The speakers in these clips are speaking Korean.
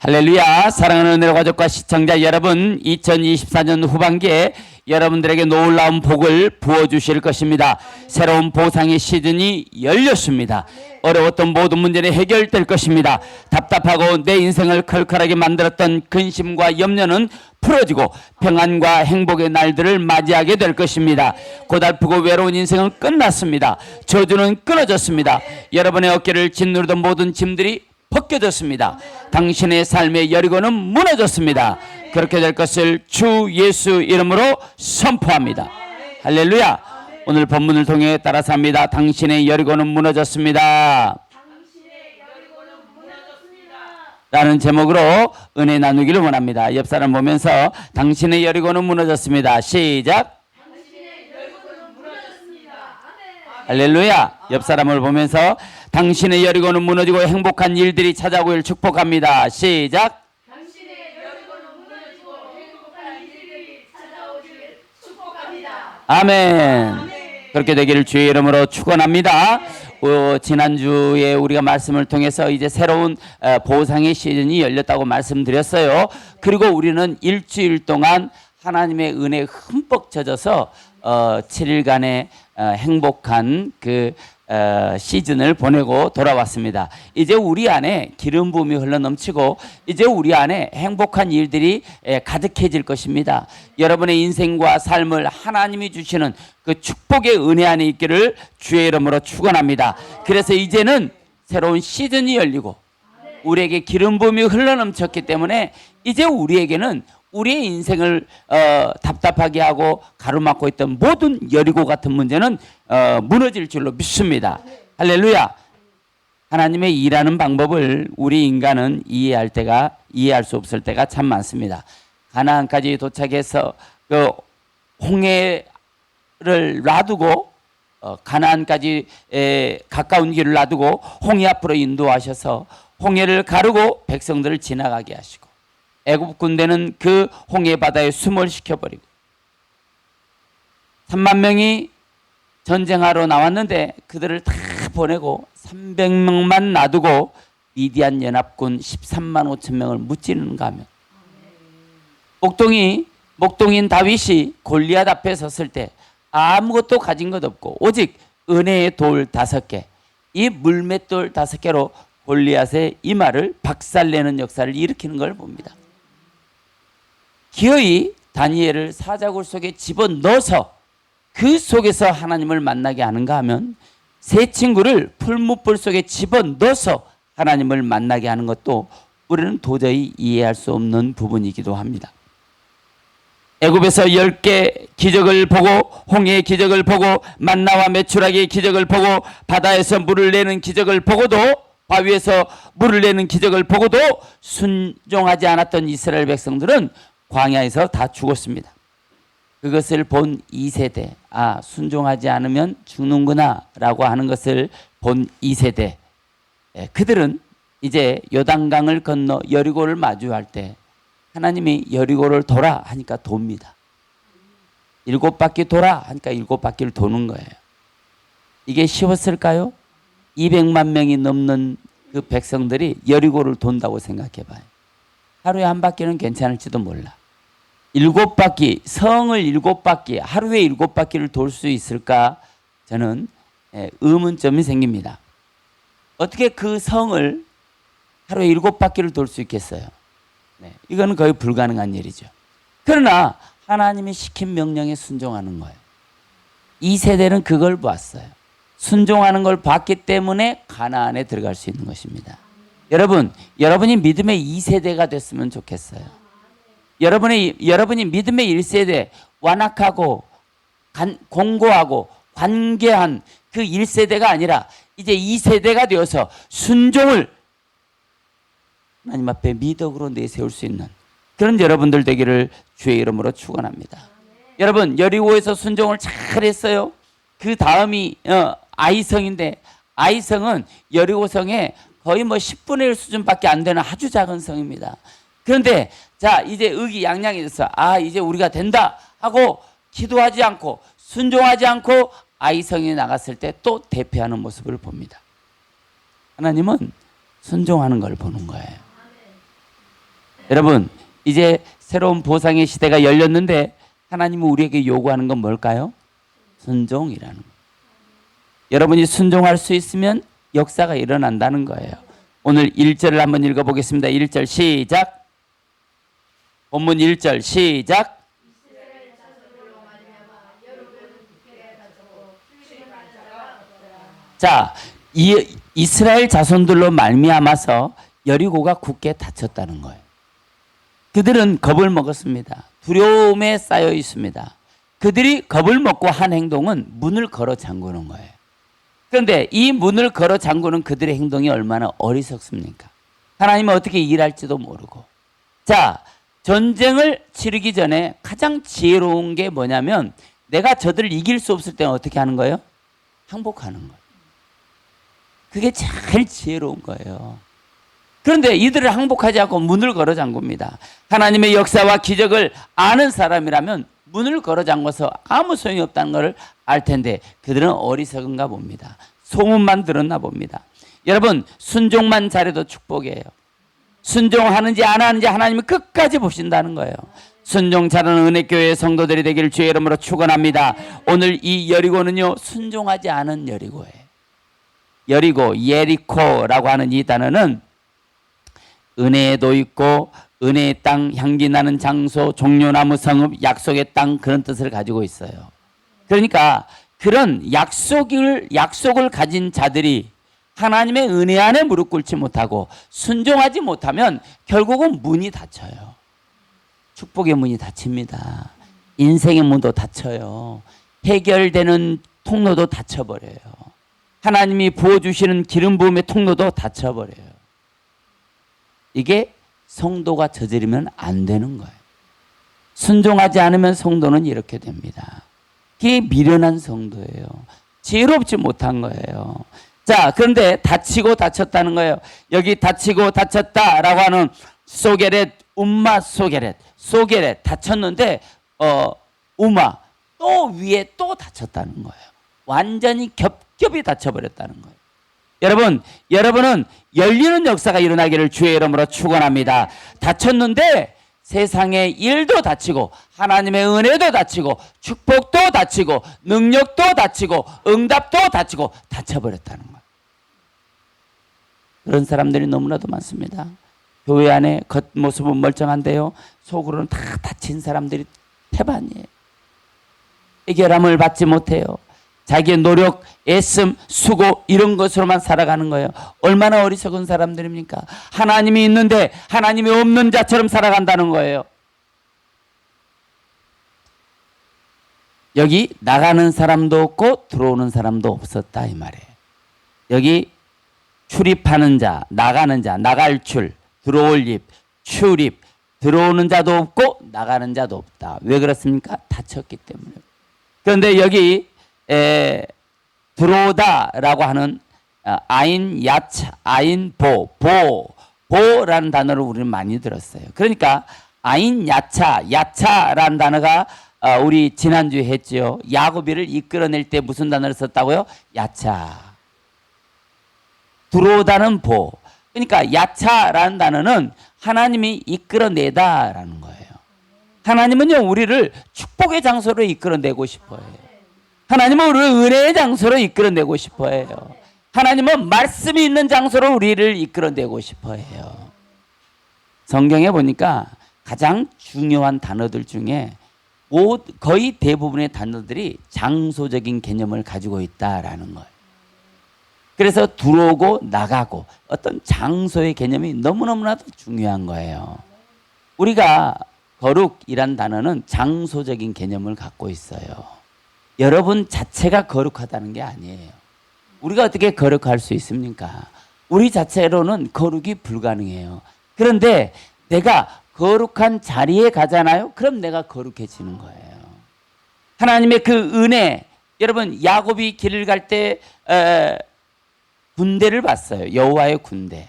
할렐루야. 사랑하는 은혜로 가족과 시청자 여러분, 2024년 후반기에 여러분들에게 놀라운 복을 부어주실 것입니다. 새로운 보상의 시즌이 열렸습니다. 어려웠던 모든 문제는 해결될 것입니다. 답답하고 내 인생을 컬컬하게 만들었던 근심과 염려는 풀어지고 평안과 행복의 날들을 맞이하게 될 것입니다. 고달프고 외로운 인생은 끝났습니다. 저주는 끊어졌습니다. 여러분의 어깨를 짓누르던 모든 짐들이 벗겨졌습니다. 당신의 삶의 여리고는 무너졌습니다. 그렇게 될 것을 주 예수 이름으로 선포합니다. 할렐루야. 오늘 본문을 통해 따라서 합니다. 당신의 여리고는 무너졌습니다. 라는 제목으로 은혜 나누기를 원합니다. 옆 사람 보면서 당신의 여리고는 무너졌습니다. 시작. 할렐루야. 옆 사람을 보면서 당신의 여리고는 무너지고 행복한 일들이 찾아오길 축복합니다. 시작. 당신의 여리고는 무너지고 행복한 일들이 찾아오길 축복합니다. 아멘. 그렇게 되기를 주의 이름으로 축원합니다. 지난주에 우리가 말씀을 통해서 이제 새로운 보상의 시즌이 열렸다고 말씀드렸어요. 그리고 우리는 일주일 동안 하나님의 은혜에 흠뻑 젖어서 7일간의 행복한 그 시즌을 보내고 돌아왔습니다. 이제 우리 안에 기름 부음이 흘러넘치고 이제 우리 안에 행복한 일들이 가득해질 것입니다. 여러분의 인생과 삶을 하나님이 주시는 그 축복의 은혜 안에 있기를 주의 이름으로 축원합니다. 그래서 이제는 새로운 시즌이 열리고 우리에게 기름 부음이 흘러넘쳤기 때문에 이제 우리에게는 우리의 인생을 답답하게 하고 가로막고 있던 모든 여리고 같은 문제는 무너질 줄로 믿습니다. 할렐루야. 하나님의 일하는 방법을 우리 인간은 이해할 수 없을 때가 참 많습니다. 가나안까지 도착해서 그 홍해를 놔두고 가나안까지 가까운 길을 놔두고 홍해 앞으로 인도하셔서 홍해를 가르고 백성들을 지나가게 하시고 애굽 군대는 그 홍해 바다에 숨을 시켜버리고 3만 명이 전쟁하러 나왔는데 그들을 다 보내고 300명만 놔두고 미디안 연합군 13만 5천 명을 무찌르는가 하면 목동인 다윗이 골리앗 앞에 섰을 때 아무것도 가진 것 없고 오직 은혜의 돌 5개, 이 물맷돌 5개로 골리앗의 이마를 박살내는 역사를 일으키는 걸 봅니다. 기어이 다니엘을 사자굴 속에 집어넣어서 그 속에서 하나님을 만나게 하는가 하면 세 친구를 풀무불 속에 집어넣어서 하나님을 만나게 하는 것도 우리는 도저히 이해할 수 없는 부분이기도 합니다. 애굽에서 10개 기적을 보고 홍해의 기적을 보고 만나와 메추라기의 기적을 보고 바다에서 물을 내는 기적을 보고도 바위에서 물을 내는 기적을 보고도 순종하지 않았던 이스라엘 백성들은 광야에서 다 죽었습니다. 그것을 본 2세대, 순종하지 않으면 죽는구나 라고 하는 것을 본 2세대, 그들은 이제 요단강을 건너 여리고를 마주할 때 하나님이 여리고를 돌아 하니까 돕니다. 7바퀴 돌아 하니까 7바퀴를 도는 거예요. 이게 쉬웠을까요? 200만 명이 넘는 그 백성들이 여리고를 돈다고 생각해 봐요. 하루에 한 바퀴는 괜찮을지도 몰라. 7바퀴, 성을 7바퀴, 하루에 7바퀴를 돌 수 있을까? 저는 의문점이 생깁니다. 어떻게 그 성을 하루에 7바퀴를 돌 수 있겠어요? 이거는 거의 불가능한 일이죠. 그러나 하나님이 시킨 명령에 순종하는 거예요. 이 세대는 그걸 보았어요. 순종하는 걸 봤기 때문에 가나안에 들어갈 수 있는 것입니다. 여러분이 믿음의 2세대가 됐으면 좋겠어요. 여러분이 믿음의 1세대, 완악하고 공고하고 관계한 그 1세대가 아니라 이제 2세대가 되어서 순종을 하나님 앞에 미덕으로 내세울 수 있는 그런 여러분들 되기를 주의 이름으로 축원합니다. 여러분, 여리고에서 순종을 잘했어요. 그 다음이 아이성인데 아이성은 여리고성의 거의 10분의 1 수준밖에 안 되는 아주 작은 성입니다. 그런데 자, 이제 의기양양해져서 이제 우리가 된다 하고 기도하지 않고 순종하지 않고 아이성에 나갔을 때 또 대피하는 모습을 봅니다. 하나님은 순종하는 걸 보는 거예요. 여러분, 이제 새로운 보상의 시대가 열렸는데 하나님은 우리에게 요구하는 건 뭘까요? 순종이라는 거예요. 여러분이 순종할 수 있으면 역사가 일어난다는 거예요. 오늘 1절을 한번 읽어보겠습니다. 1절 시작. 본문 1절 시작. 자, 이스라엘 자손들로 말미암아서 여리고가 굳게 닫혔다는 거예요. 그들은 겁을 먹었습니다. 두려움에 쌓여 있습니다. 그들이 겁을 먹고 한 행동은 문을 걸어 잠그는 거예요. 그런데 이 문을 걸어 잠그는 그들의 행동이 얼마나 어리석습니까? 하나님은 어떻게 일할지도 모르고. 자, 전쟁을 치르기 전에 가장 지혜로운 게 뭐냐면 내가 저들을 이길 수 없을 때는 어떻게 하는 거예요? 항복하는 거예요. 그게 제일 지혜로운 거예요. 그런데 이들을 항복하지 않고 문을 걸어 잠굽니다. 하나님의 역사와 기적을 아는 사람이라면 문을 걸어 잠궈서 아무 소용이 없다는 것을 알 텐데 그들은 어리석은가 봅니다. 소문만 들었나 봅니다. 여러분, 순종만 잘해도 축복이에요. 순종하는지 안 하는지 하나님은 끝까지 보신다는 거예요. 순종 잘하는 은혜교회 성도들이 되기를 주의 이름으로 축원합니다. 오늘 이 여리고는요, 순종하지 않은 여리고예요. 여리고, 예리코라고 하는 이 단어는 은혜에도 있고 은혜의 땅, 향기 나는 장소, 종려나무 성읍, 약속의 땅, 그런 뜻을 가지고 있어요. 그러니까 그런 약속을 가진 자들이 하나님의 은혜 안에 무릎 꿇지 못하고 순종하지 못하면 결국은 문이 닫혀요. 축복의 문이 닫힙니다. 인생의 문도 닫혀요. 해결되는 통로도 닫혀버려요. 하나님이 부어주시는 기름 부음의 통로도 닫혀버려요. 이게 성도가 저지르면 안 되는 거예요. 순종하지 않으면 성도는 이렇게 됩니다. 이게 미련한 성도예요. 지혜롭지 못한 거예요. 자, 그런데 다치고 다쳤다는 거예요. 여기 다치고 다쳤다라고 하는 소게렛, umma 소게렛 다쳤는데 umma 또 위에 또 다쳤다는 거예요. 완전히 겹겹이 다쳐버렸다는 거예요. 여러분은 열리는 역사가 일어나기를 주의 이름으로 축원합니다. 다쳤는데 세상의 일도 다치고 하나님의 은혜도 다치고 축복도 다치고 능력도 다치고 응답도 다치고 다쳐버렸다는 거예요. 그런 사람들이 너무나도 많습니다. 교회 안에 겉모습은 멀쩡한데요, 속으로는 다 다친 사람들이 태반이에요. 해결함을 받지 못해요. 자기의 노력, 애씀, 수고 이런 것으로만 살아가는 거예요. 얼마나 어리석은 사람들입니까? 하나님이 있는데 하나님이 없는 자처럼 살아간다는 거예요. 여기 나가는 사람도 없고 들어오는 사람도 없었다 이 말이에요. 여기 출입하는 자, 나가는 자, 나갈 줄, 들어올 입, 출입, 들어오는 자도 없고 나가는 자도 없다. 왜 그렇습니까? 다쳤기 때문에. 그런데 여기 들어오다라고 하는 아인 야차, 아인 보라는 단어를 우리는 많이 들었어요. 그러니까 아인 야차라는 단어가 우리 지난주에 했죠. 야고비를 이끌어낼 때 무슨 단어를 썼다고요? 야차. 들어오다는 보. 그러니까 야차라는 단어는 하나님이 이끌어내다라는 거예요. 하나님은요, 우리를 축복의 장소로 이끌어내고 싶어요. 하나님은 우리를 은혜의 장소로 이끌어내고 싶어 해요. 하나님은 말씀이 있는 장소로 우리를 이끌어내고 싶어 해요. 성경에 보니까 가장 중요한 단어들 중에 거의 대부분의 단어들이 장소적인 개념을 가지고 있다라는 거예요. 그래서 들어오고 나가고 어떤 장소의 개념이 너무너무나도 중요한 거예요. 우리가 거룩이란 단어는 장소적인 개념을 갖고 있어요. 여러분 자체가 거룩하다는 게 아니에요. 우리가 어떻게 거룩할 수 있습니까? 우리 자체로는 거룩이 불가능해요. 그런데 내가 거룩한 자리에 가잖아요. 그럼 내가 거룩해지는 거예요. 하나님의 그 은혜, 여러분 야곱이 길을 갈 때 군대를 봤어요. 여호와의 군대.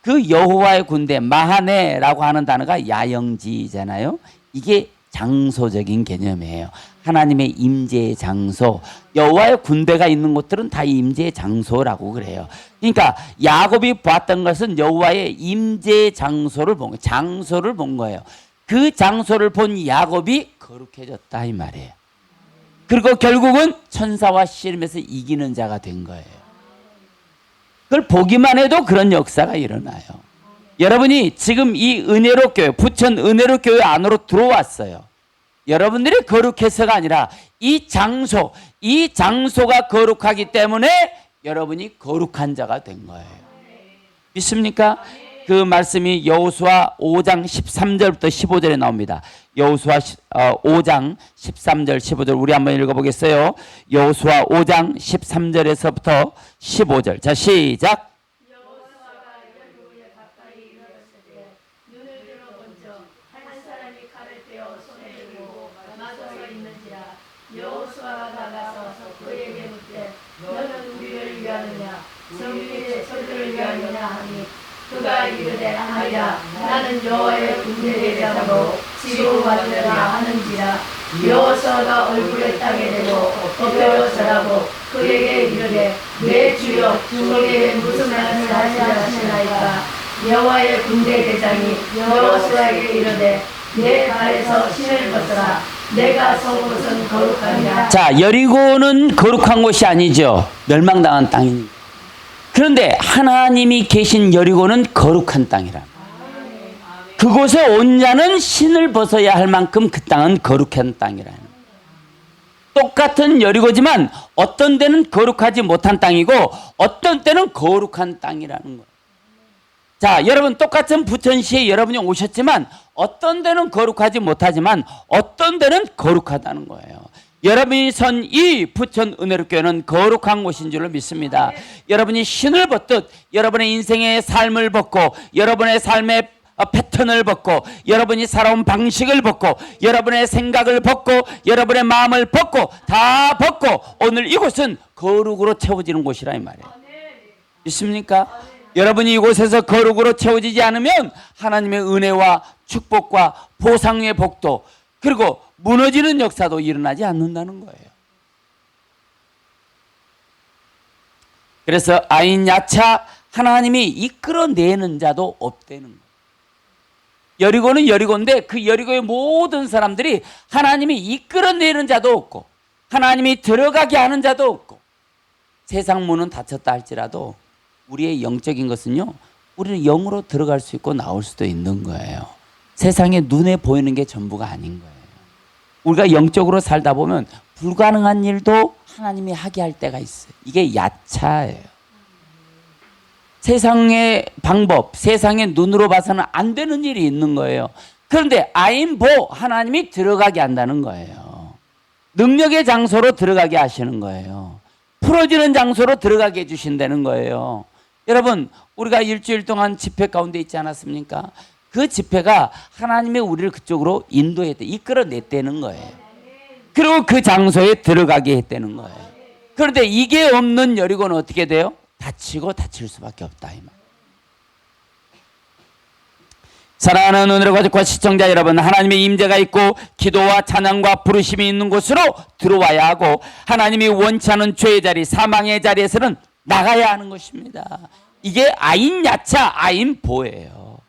그 여호와의 군대, 마하네라고 하는 단어가 야영지잖아요. 이게 장소적인 개념이에요. 하나님의 임재의 장소, 여호와의 군대가 있는 곳들은 다 임재의 장소라고 그래요. 그러니까 야곱이 보았던 것은 여호와의 임재의 장소를 본 거예요. 장소를 본 거예요. 그 장소를 본 야곱이 거룩해졌다 이 말이에요. 그리고 결국은 천사와 씨름에서 이기는 자가 된 거예요. 그걸 보기만 해도 그런 역사가 일어나요. 여러분이 지금 이 은혜로 교회, 부천 은혜로 교회 안으로 들어왔어요. 여러분들이 거룩해서가 아니라 이 장소가 거룩하기 때문에 여러분이 거룩한 자가 된 거예요. 믿습니까? 그 말씀이 여호수아 5장 13절부터 15절에 나옵니다. 여호수아 5장 13절 15절 우리 한번 읽어보겠어요. 여호수아 5장 13절에서부터 15절. 자, 시작. 여호수아가 나가서 그에게 묻되 너는 우리를 위하느냐 성읍의 저들을 위하느냐 하니 그가 이르되 아니라 나는 여호와의 군대대장으로 지고 왔느냐 하는지라. 여호수아가 얼굴에 땅에 대고 엎드려 절하고 그에게 이르되 내 주여 저에게 무슨 말을 하시나이까. 여호와의 군대대장이 여호수아에게 이르되 내 발에서 신을 벗어라. 내가 서 곳은 거룩하니라. 자, 여리고는 거룩한 곳이 아니죠. 멸망당한 땅이니까. 그런데 하나님이 계신 여리고는 거룩한 땅이라. 그곳에 온 자는 신을 벗어야 할 만큼 그 땅은 거룩한 땅이라. 똑같은 여리고지만 어떤 데는 거룩하지 못한 땅이고 어떤 때는 거룩한 땅이라는 거예요. 자, 여러분 똑같은 부천시에 여러분이 오셨지만 어떤 데는 거룩하지 못하지만 어떤 데는 거룩하다는 거예요. 여러분이 선 이 부천 은혜로교회는 거룩한 곳인 줄로 믿습니다. 여러분이 신을 벗듯 여러분의 인생의 삶을 벗고 여러분의 삶의 패턴을 벗고 여러분이 살아온 방식을 벗고 여러분의 생각을 벗고 여러분의 마음을 벗고 다 벗고 오늘 이곳은 거룩으로 채워지는 곳이라 이 말이에요. 믿습니까? 여러분이 이곳에서 거룩으로 채워지지 않으면 하나님의 은혜와 축복과 보상의 복도 그리고 무너지는 역사도 일어나지 않는다는 거예요. 그래서 아인 야차 하나님이 이끌어내는 자도 없다는 거예요. 여리고는 여리고인데 그 여리고의 모든 사람들이 하나님이 이끌어내는 자도 없고 하나님이 들어가게 하는 자도 없고 세상 문은 닫혔다 할지라도 우리의 영적인 것은요, 우리는 영으로 들어갈 수 있고 나올 수도 있는 거예요. 세상에 눈에 보이는 게 전부가 아닌 거예요. 우리가 영적으로 살다 보면 불가능한 일도 하나님이 하게 할 때가 있어요. 이게 야차예요. 세상의 방법, 세상의 눈으로 봐서는 안 되는 일이 있는 거예요. 그런데 아인보 하나님이 들어가게 한다는 거예요. 능력의 장소로 들어가게 하시는 거예요. 풀어지는 장소로 들어가게 해주신다는 거예요. 여러분, 우리가 일주일 동안 집회 가운데 있지 않았습니까? 그 집회가 하나님의 우리를 그쪽으로 인도했대, 이끌어냈다는 거예요. 그리고 그 장소에 들어가게 했다는 거예요. 그런데 이게 없는 여리고는 어떻게 돼요? 다치고 다칠 수밖에 없다 이 말. 사랑하는 오늘의 가족과 시청자 여러분, 하나님의 임재가 있고 기도와 찬양과 부르심이 있는 곳으로 들어와야 하고 하나님이 원치 않은 죄의 자리, 사망의 자리에서는 나가야 하는 것입니다. 이게 아인 야차, 아인 보예요.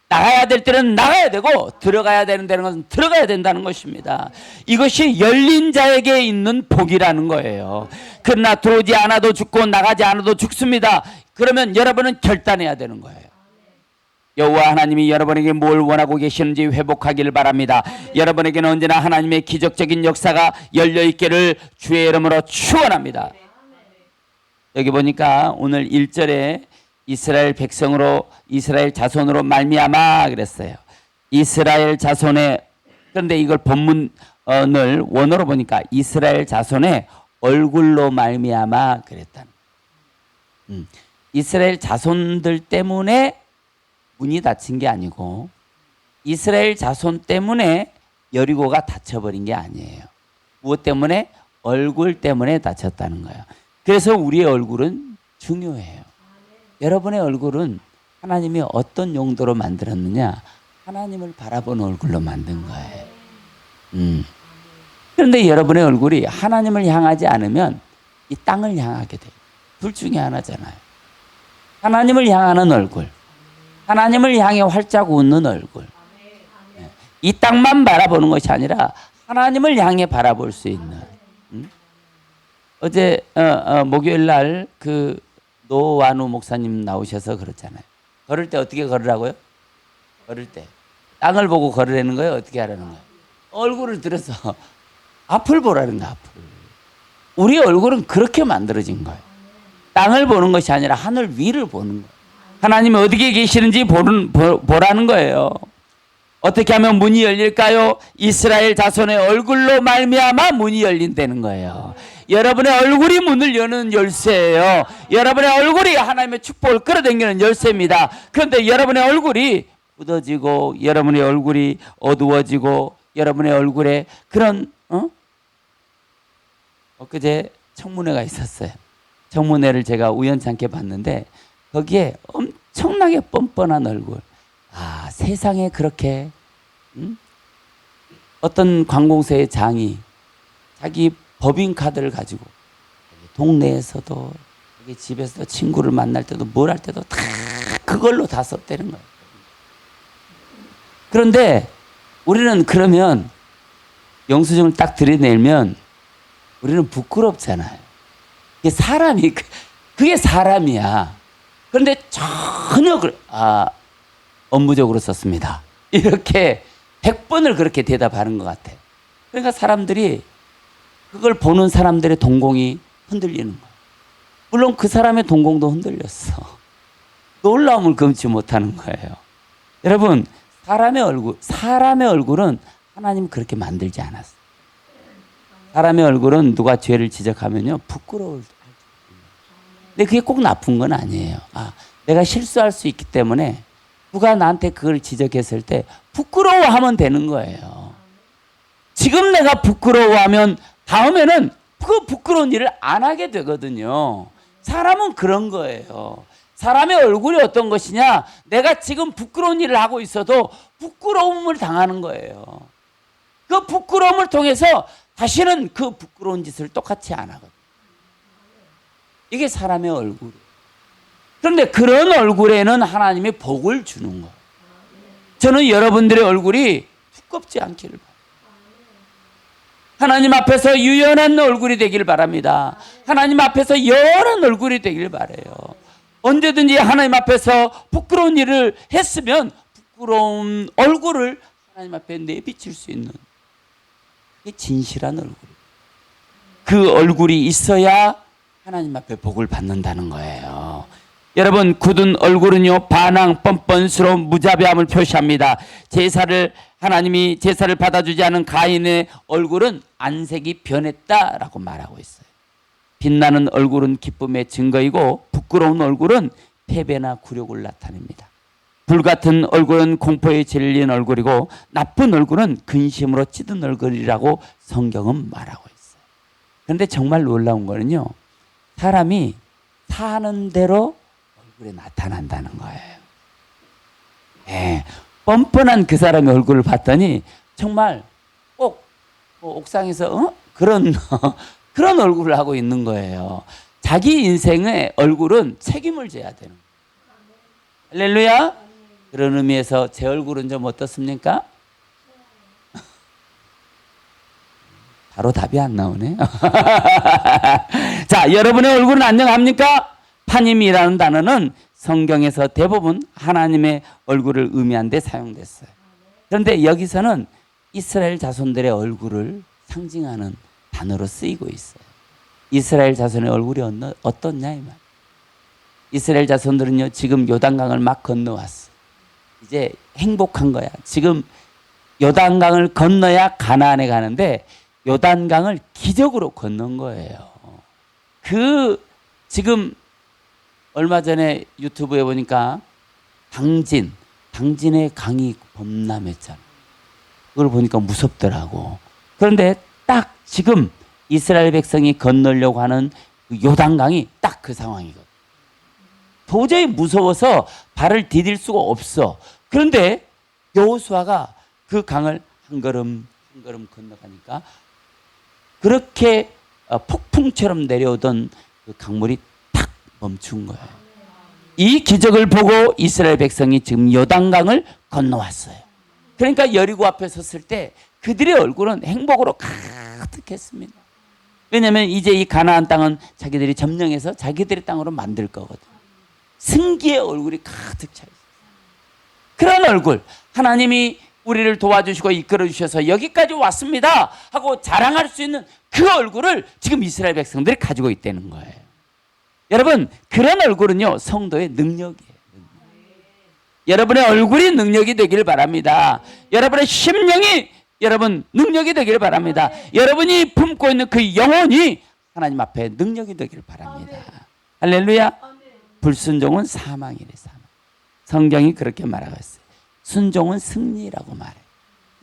나가야 될 때는 나가야 되고 들어가야 되는 것은 들어가야 된다는 것입니다. 이것이 열린 자에게 있는 복이라는 거예요. 그러나 들어오지 않아도 죽고 나가지 않아도 죽습니다. 그러면 여러분은 결단해야 되는 거예요. 여호와 하나님이 여러분에게 뭘 원하고 계시는지 회복하기를 바랍니다. 여러분에게는 언제나 하나님의 기적적인 역사가 열려있기를 주의 이름으로 축원합니다. 여기 보니까 오늘 1절에 이스라엘 백성으로 이스라엘 자손으로 말미암아 그랬어요. 이스라엘 자손의, 그런데 이걸 본문을 원어로 보니까 이스라엘 자손의 얼굴로 말미암아 그랬다는. 이스라엘 자손들 때문에 문이 닫힌 게 아니고 이스라엘 자손 때문에 여리고가 닫혀버린 게 아니에요. 무엇 때문에? 얼굴 때문에 닫혔다는 거예요. 그래서 우리의 얼굴은 중요해요. 여러분의 얼굴은 하나님이 어떤 용도로 만들었느냐? 하나님을 바라보는 얼굴로 만든 거예요. 그런데 여러분의 얼굴이 하나님을 향하지 않으면 이 땅을 향하게 돼요. 둘 중에 하나잖아요. 하나님을 향하는 얼굴, 하나님을 향해 활짝 웃는 얼굴. 이 땅만 바라보는 것이 아니라 하나님을 향해 바라볼 수 있는. 어제 목요일 날 그 노완우 목사님 나오셔서 그렇잖아요. 걸을 때 어떻게 걸으라고요? 걸을 때 땅을 보고 걸으라는 거예요? 어떻게 하라는 거예요? 얼굴을 들어서 앞을 보라는 거예요. 앞을. 우리 얼굴은 그렇게 만들어진 거예요. 땅을 보는 것이 아니라 하늘 위를 보는 거예요. 하나님이 어디에 계시는지 보라는 거예요. 어떻게 하면 문이 열릴까요? 이스라엘 자손의 얼굴로 말미암아 문이 열린다는 거예요. 여러분의 얼굴이 문을 여는 열쇠예요. 여러분의 얼굴이 하나님의 축복을 끌어당기는 열쇠입니다. 그런데 여러분의 얼굴이 굳어지고 여러분의 얼굴이 어두워지고 여러분의 얼굴에 그런 엊그제 청문회가 있었어요. 청문회를 제가 우연찮게 봤는데 거기에 엄청나게 뻔뻔한 얼굴. 아, 세상에 그렇게 어떤 관공서의 장이 자기 법인카드를 가지고 동네에서도 집에서도 친구를 만날 때도 뭘 할 때도 다 그걸로 다 썼다는 거예요. 그런데 우리는 그러면 영수증을 딱 들이내면 우리는 부끄럽잖아요. 그게 사람이야. 그런데 전혀 업무적으로 썼습니다. 이렇게 100번을 그렇게 대답하는 것 같아요. 그러니까 사람들이 그걸 보는 사람들의 동공이 흔들리는 거예요. 물론 그 사람의 동공도 흔들렸어. 놀라움을 금치 못하는 거예요. 여러분, 사람의 얼굴은 하나님 그렇게 만들지 않았어요. 사람의 얼굴은 누가 죄를 지적하면요 부끄러울. 근데 그게 꼭 나쁜 건 아니에요. 내가 실수할 수 있기 때문에 누가 나한테 그걸 지적했을 때 부끄러워하면 되는 거예요. 지금 내가 부끄러워하면 다음에는 그 부끄러운 일을 안 하게 되거든요. 사람은 그런 거예요. 사람의 얼굴이 어떤 것이냐? 내가 지금 부끄러운 일을 하고 있어도 부끄러움을 당하는 거예요. 그 부끄러움을 통해서 다시는 그 부끄러운 짓을 똑같이 안 하거든요. 이게 사람의 얼굴이에요. 그런데 그런 얼굴에는 하나님이 복을 주는 거예요. 저는 여러분들의 얼굴이 두껍지 않기를 바랍니다. 하나님 앞에서 유연한 얼굴이 되길 바랍니다. 하나님 앞에서 연한 얼굴이 되길 바라요. 언제든지 하나님 앞에서 부끄러운 일을 했으면 부끄러운 얼굴을 하나님 앞에 내비칠 수 있는 그게 진실한 얼굴. 그 얼굴이 있어야 하나님 앞에 복을 받는다는 거예요. 여러분, 굳은 얼굴은요 반항, 뻔뻔스러운 무자비함을 표시합니다. 하나님이 제사를 받아주지 않은 가인의 얼굴은 안색이 변했다라고 말하고 있어요. 빛나는 얼굴은 기쁨의 증거이고 부끄러운 얼굴은 패배나 굴욕을 나타냅니다. 불같은 얼굴은 공포에 질린 얼굴이고 나쁜 얼굴은 근심으로 찌든 얼굴이라고 성경은 말하고 있어요. 그런데 정말 놀라운 거는요, 사람이 사는 대로 얼굴에 나타난다는 거예요. 뻔뻔한 그 사람의 얼굴을 봤더니 정말 꼭 옥상에서 그런 그런 얼굴을 하고 있는 거예요. 자기 인생의 얼굴은 책임을 져야 되는 거예요. 할렐루야. 그런 의미에서 제 얼굴은 좀 어떻습니까? 바로 답이 안 나오네. 자, 여러분의 얼굴은 안녕합니까? 파님이라는 단어는 성경에서 대부분 하나님의 얼굴을 의미한 데 사용됐어요. 그런데 여기서는 이스라엘 자손들의 얼굴을 상징하는 단어로 쓰이고 있어요. 이스라엘 자손의 얼굴이 어떻냐 이 말. 이스라엘 자손들은요 지금 요단강을 막 건너왔어. 이제 행복한 거야. 지금 요단강을 건너야 가나안에 가는데 요단강을 기적으로 건넌 거예요. 지금 얼마 전에 유튜브에 보니까 당진의 강이 범람했잖아. 그걸 보니까 무섭더라고. 그런데 딱 지금 이스라엘 백성이 건너려고 하는 그 요단강이 딱 그 상황이거든. 도저히 무서워서 발을 디딜 수가 없어. 그런데 여호수아가 그 강을 한 걸음 한 걸음 건너가니까 그렇게 폭풍처럼 내려오던 그 강물이 탁 멈춘 거예요. 이 기적을 보고 이스라엘 백성이 지금 요단강을 건너왔어요. 그러니까 여리고 앞에 섰을 때 그들의 얼굴은 행복으로 가득했습니다. 왜냐하면 이제 이 가나안 땅은 자기들이 점령해서 자기들의 땅으로 만들 거거든. 승기의 얼굴이 가득 차 있어요. 그런 얼굴, 하나님이 우리를 도와주시고 이끌어 주셔서 여기까지 왔습니다 하고 자랑할 수 있는 그 얼굴을 지금 이스라엘 백성들이 가지고 있다는 거예요. 여러분, 그런 얼굴은요 성도의 능력이에요. 여러분의 얼굴이 능력이 되길 바랍니다. 여러분의 심령이 여러분 능력이 되길 바랍니다. 여러분이 품고 있는 그 영혼이 하나님 앞에 능력이 되길 바랍니다. 할렐루야. 불순종은 사망이래. 사망. 성경이 그렇게 말하고 있어요. 순종은 승리라고 말해요.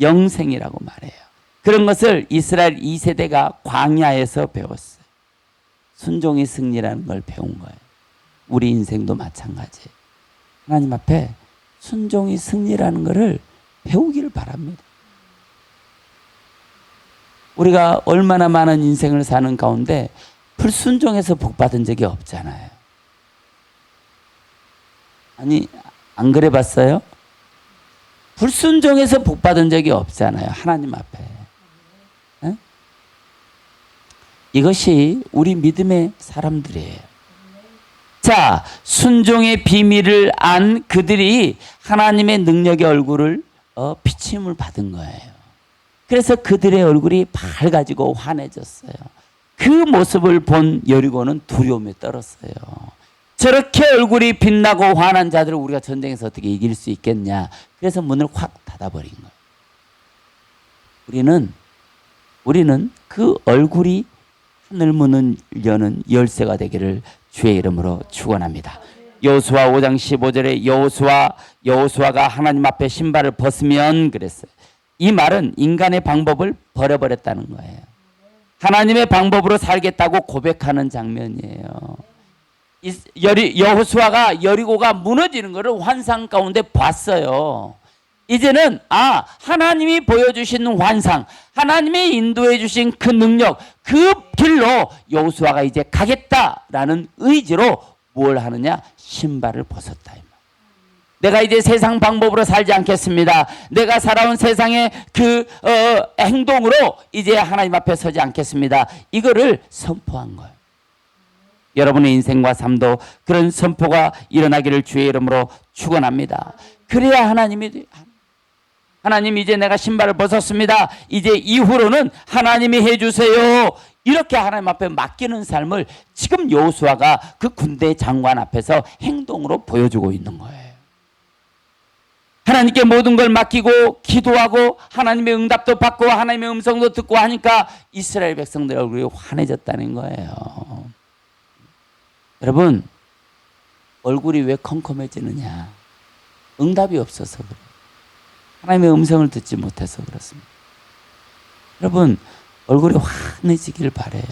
영생이라고 말해요. 그런 것을 이스라엘 2세대가 광야에서 배웠어요. 순종이 승리라는 걸 배운 거예요. 우리 인생도 마찬가지예요. 하나님 앞에 순종이 승리라는 것을 배우기를 바랍니다. 우리가 얼마나 많은 인생을 사는 가운데 불순종해서 복 받은 적이 없잖아요. 아니, 안 그래 봤어요? 불순종해서 복 받은 적이 없잖아요. 하나님 앞에. 에? 이것이 우리 믿음의 사람들이에요. 자, 순종의 비밀을 안 그들이 하나님의 능력의 얼굴을 비침을 받은 거예요. 그래서 그들의 얼굴이 밝아지고 환해졌어요. 그 모습을 본 여리고는 두려움에 떨었어요. 저렇게 얼굴이 빛나고 환한 자들을 우리가 전쟁에서 어떻게 이길 수 있겠냐. 그래서 문을 확 닫아버린 거예요. 우리는 그 얼굴이 하늘문을 여는 열쇠가 되기를 주의 이름으로 축원합니다. 여호수아 5장 15절에 여호수아가 하나님 앞에 신발을 벗으면 그랬어요. 이 말은 인간의 방법을 버려버렸다는 거예요. 하나님의 방법으로 살겠다고 고백하는 장면이에요. 여호수아가 여리고가 무너지는 것을 환상 가운데 봤어요. 이제는 하나님이 보여주신 환상, 하나님이 인도해 주신 그 능력, 그 길로 여호수아가 이제 가겠다라는 의지로 뭘 하느냐? 신발을 벗었다. 내가 이제 세상 방법으로 살지 않겠습니다. 내가 살아온 세상의 그 행동으로 이제 하나님 앞에 서지 않겠습니다. 이거를 선포한 거예요. 여러분의 인생과 삶도 그런 선포가 일어나기를 주의 이름으로 축원합니다. 그래야 하나님 이제 내가 신발을 벗었습니다. 이제 이후로는 하나님이 해주세요. 이렇게 하나님 앞에 맡기는 삶을 지금 여호수아가 그 군대 장관 앞에서 행동으로 보여주고 있는 거예요. 하나님께 모든 걸 맡기고 기도하고 하나님의 응답도 받고 하나님의 음성도 듣고 하니까 이스라엘 백성들의 얼굴이 환해졌다는 거예요. 여러분, 얼굴이 왜 컴컴해지느냐? 응답이 없어서 그래요. 하나님의 음성을 듣지 못해서 그렇습니다. 여러분, 얼굴이 환해지길 바라요.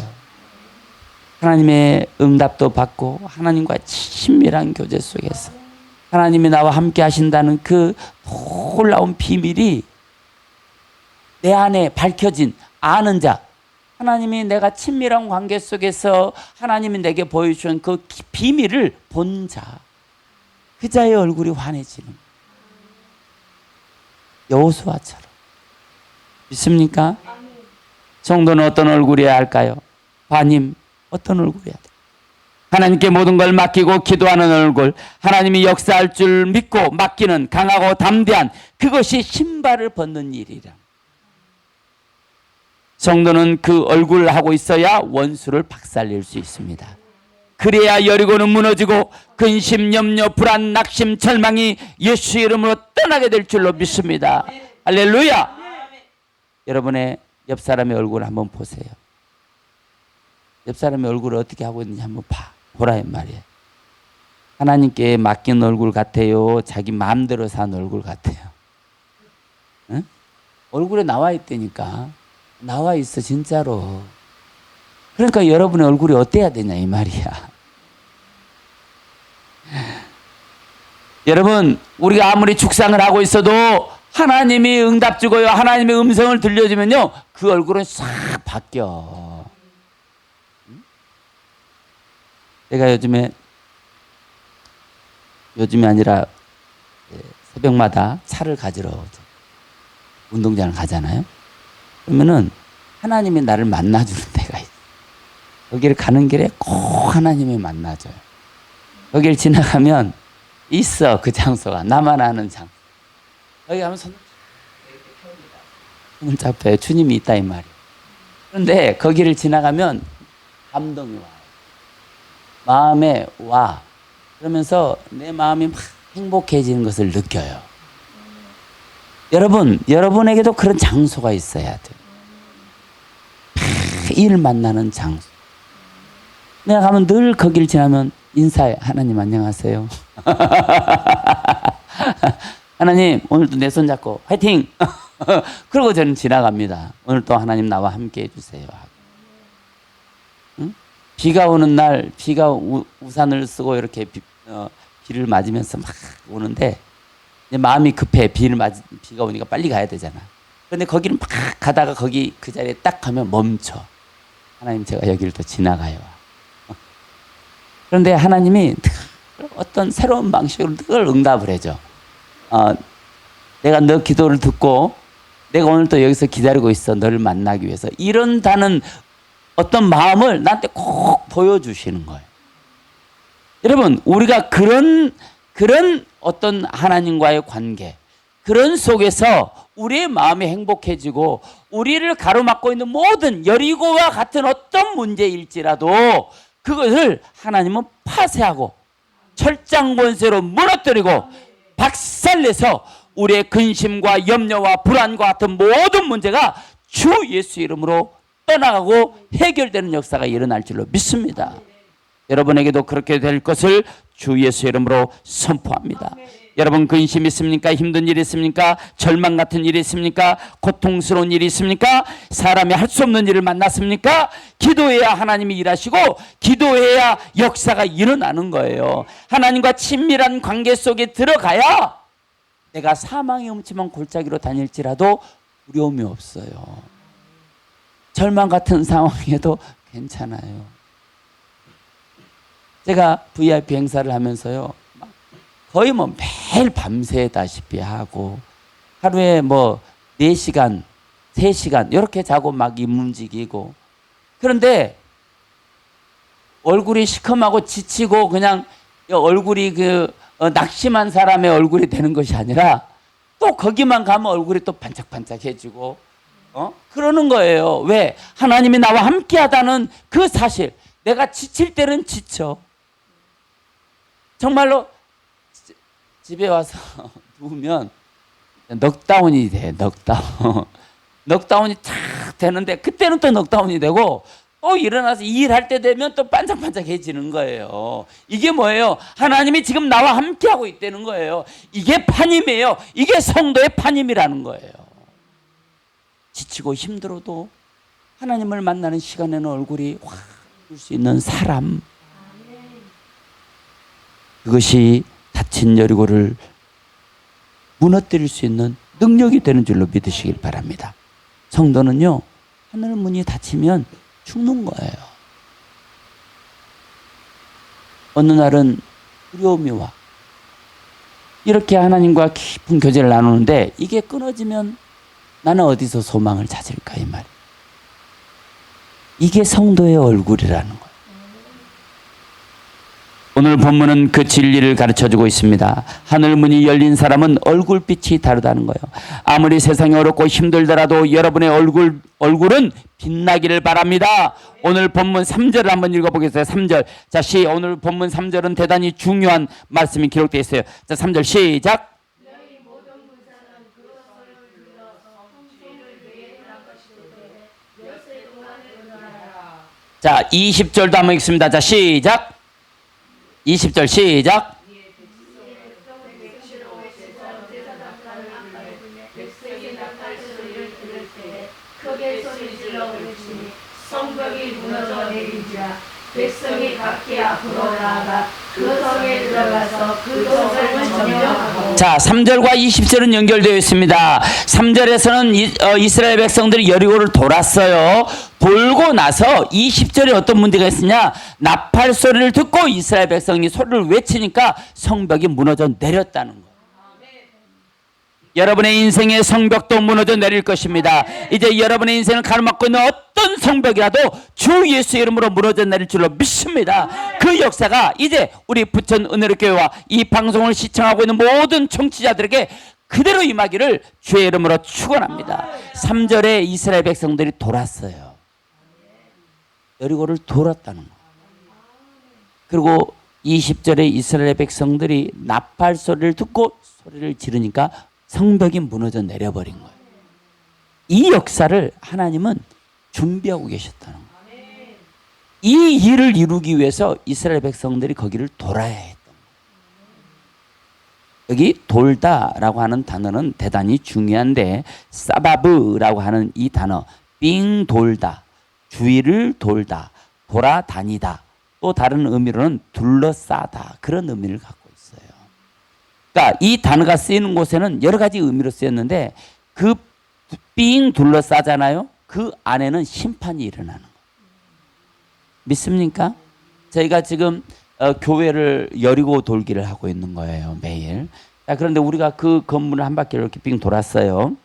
하나님의 응답도 받고 하나님과 친밀한 교제 속에서 하나님이 나와 함께 하신다는 그 놀라운 비밀이 내 안에 밝혀진 아는 자, 하나님이 내가 친밀한 관계 속에서 하나님이 내게 보여주신 그 비밀을 본 자, 그 자의 얼굴이 환해지는 여호수아처럼. 믿습니까? 성도는 어떤 얼굴이어야 할까요? 바님, 어떤 얼굴이어야 돼? 하나님께 모든 걸 맡기고 기도하는 얼굴, 하나님이 역사할 줄 믿고 맡기는 강하고 담대한 그것이 신발을 벗는 일이라. 성도는 그 얼굴을 하고 있어야 원수를 박살낼 수 있습니다. 그래야 여리고는 무너지고 근심, 염려, 불안, 낙심, 절망이 예수의 이름으로 떠나게 될 줄로 믿습니다. 할렐루야. 여러분의 옆 사람의 얼굴을 한번 보세요. 옆 사람의 얼굴을 어떻게 하고 있는지 한번 보라 이 말이에요. 하나님께 맡긴 얼굴 같아요? 자기 마음대로 산 얼굴 같아요? 응? 얼굴에 나와 있다니까. 나와 있어 진짜로. 그러니까 여러분의 얼굴이 어때야 되냐 이 말이야. 여러분, 우리가 아무리 축상을 하고 있어도 하나님이 응답 주고요. 하나님의 음성을 들려주면요. 그 얼굴은 싹 바뀌어. 제가 요즘에 아니라 새벽마다 차를 가지러 운동장을 가잖아요. 그러면은 하나님이 나를 만나주는 데가 있어요. 거기를 가는 길에 꼭 하나님이 만나줘요. 거기를 지나가면 있어, 그 장소가. 나만 아는 장소. 거기 가면 손을 잡혀요. 주님이 있다 이 말이에요. 그런데 거기를 지나가면 감동이 와요. 마음에 와. 그러면서 내 마음이 막 행복해지는 것을 느껴요. 여러분에게도 그런 장소가 있어야 돼요. 매일 만나는 장소. 내가 가면 늘 거기를 지나면 인사해. 하나님 안녕하세요. 하나님 오늘도 내 손 잡고 화이팅! 그러고 저는 지나갑니다. 오늘 또 하나님 나와 함께 해주세요. 응? 비가 오는 날 우산을 쓰고 이렇게 비를 맞으면서 막 오는데 내 마음이 급해. 비가 오니까 빨리 가야 되잖아. 그런데 거기를 막 가다가 거기 그 자리에 딱 가면 멈춰. 하나님 제가 여기를 또 지나가요. 그런데 하나님이 어떤 새로운 방식으로 늘 응답을 해줘. 내가 너 기도를 듣고 내가 오늘 또 여기서 기다리고 있어. 너를 만나기 위해서. 이런다는 어떤 마음을 나한테 꼭 보여주시는 거예요. 여러분, 우리가 그런 어떤 하나님과의 관계, 그런 속에서 우리의 마음이 행복해지고 우리를 가로막고 있는 모든 여리고와 같은 어떤 문제일지라도 그것을 하나님은 파쇄하고 철장 권세로 무너뜨리고 박살내서 우리의 근심과 염려와 불안과 같은 모든 문제가 주 예수 이름으로 떠나가고 해결되는 역사가 일어날 줄로 믿습니다. 여러분에게도 그렇게 될 것을 주 예수 이름으로 선포합니다. 여러분 근심 있습니까? 힘든 일 있습니까? 절망 같은 일이 있습니까? 고통스러운 일이 있습니까? 사람이 할 수 없는 일을 만났습니까? 기도해야 하나님이 일하시고 기도해야 역사가 일어나는 거예요. 하나님과 친밀한 관계 속에 들어가야 내가 사망의 음침한 골짜기로 다닐지라도 두려움이 없어요. 절망 같은 상황에도 괜찮아요. 제가 VIP 행사를 하면서요. 거의 매일 밤새다시피 하고 하루에 4시간, 3시간 이렇게 자고 막 움직이고 그런데 얼굴이 시커멓고 지치고 그냥 얼굴이 낙심한 사람의 얼굴이 되는 것이 아니라 또 거기만 가면 얼굴이 또 반짝반짝해지고 그러는 거예요. 왜? 하나님이 나와 함께하다는 그 사실. 내가 지칠 때는 지쳐. 정말로 집에 와서 누우면 넉다운이 돼. 넉다운이 탁 되는데 그때는 또 넉다운이 되고 또 일어나서 일할 때 되면 또 반짝반짝해지는 거예요. 이게 뭐예요? 하나님이 지금 나와 함께하고 있다는 거예요. 이게 판임이에요. 이게 성도의 판임이라는 거예요. 지치고 힘들어도 하나님을 만나는 시간에는 얼굴이 확 볼 수 있는 사람. 그것이 다친 여리고를 무너뜨릴 수 있는 능력이 되는 줄로 믿으시길 바랍니다. 성도는요, 하늘 문이 닫히면 죽는 거예요. 어느 날은 두려움이 와. 이렇게 하나님과 깊은 교제를 나누는데 이게 끊어지면 나는 어디서 소망을 찾을까 이 말이에요. 이게 성도의 얼굴이라는 거예요. 오늘 본문은 그 진리를 가르쳐주고 있습니다. 하늘문이 열린 사람은 얼굴빛이 다르다는 거예요. 아무리 세상이 어렵고 힘들더라도 여러분의 얼굴은 빛나기를 바랍니다. 오늘 본문 3절을 한번 읽어보겠습니다. 3절. 자, 오늘 본문 3절은 대단히 중요한 말씀이 기록되어 있어요. 자, 3절 시작. 자, 20절도 한번 읽습니다. 자, 시작. 20절 시작. 크게 소리질러 외치니 성벽이 무너져 내리자 백성이 각기 앞으로 나아가 그 성에 들어가서 그 성을 점령하고. 자, 3절과 20절은 연결되어 있습니다. 3절에서는 이스라엘 백성들이 여리고를 돌았어요. 돌고 나서 20절에 어떤 문제가 있으냐? 나팔 소리를 듣고 이스라엘 백성이 소리를 외치니까 성벽이 무너져 내렸다는 거예요. 여러분의 인생의 성벽도 무너져 내릴 것입니다. 이제 여러분의 인생을 가로막고 있는 어떤 성벽이라도 주 예수 이름으로 무너져 내릴 줄로 믿습니다. 그 역사가 이제 우리 부천 은혜로교회와 이 방송을 시청하고 있는 모든 청취자들에게 그대로 임하기를 주의 이름으로 축원합니다. 3절에 이스라엘 백성들이 돌았어요. 여리고를 돌았다는 거. 그리고 20절에 이스라엘 백성들이 나팔 소리를 듣고 소리를 지르니까 성벽이 무너져 내려버린 거예요. 이 역사를 하나님은 준비하고 계셨다는 거예요. 이 일을 이루기 위해서 이스라엘 백성들이 거기를 돌아야 했던 거예요. 여기 돌다라고 하는 단어는 대단히 중요한데, 사바브라고 하는 이 단어, 삥 돌다, 주위를 돌다, 돌아다니다, 또 다른 의미로는 둘러싸다, 그런 의미를 갖고 있어요. 그러니까 이 단어가 쓰이는 곳에는 여러 가지 의미로 쓰였는데, 그 삥 둘러싸잖아요. 그 안에는 심판이 일어나는 거예요. 믿습니까? 저희가 지금 교회를 여리고 돌기를 하고 있는 거예요, 매일. 자, 그런데 우리가 그 건물을 한 바퀴를 이렇게 삥 돌았어요.